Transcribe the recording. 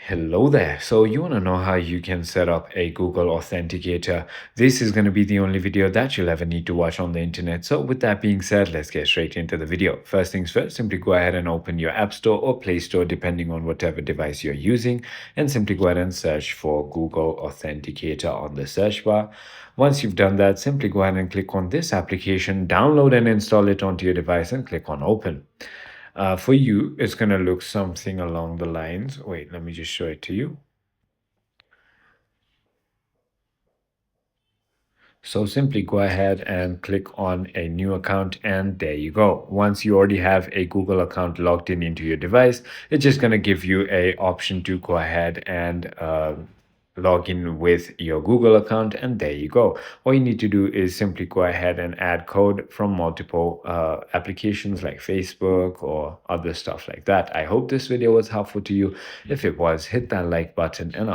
Hello there. So you want to know how you can set up a Google Authenticator. This is going to be the only video that you'll ever need to watch on the internet. So with that being said, let's get straight into the video. First things first, simply go ahead and open your App Store or Play Store, depending on whatever device you're using, and simply go ahead and search for Google Authenticator on the search bar. Once you've done that, simply go ahead and click on this application, download and install it onto your device, and click on Open. For you, it's going to look something along the lines. Wait, let me just show it to you. So simply go ahead and click on a new account, and there you go. Once you already have a Google account logged in into your device, it's just going to give you a option to go ahead and log in with your Google account, and there you go. All you need to do is simply go ahead and add code from multiple applications like Facebook or other stuff like that. I hope this video was helpful to you. If it was, hit that like button, and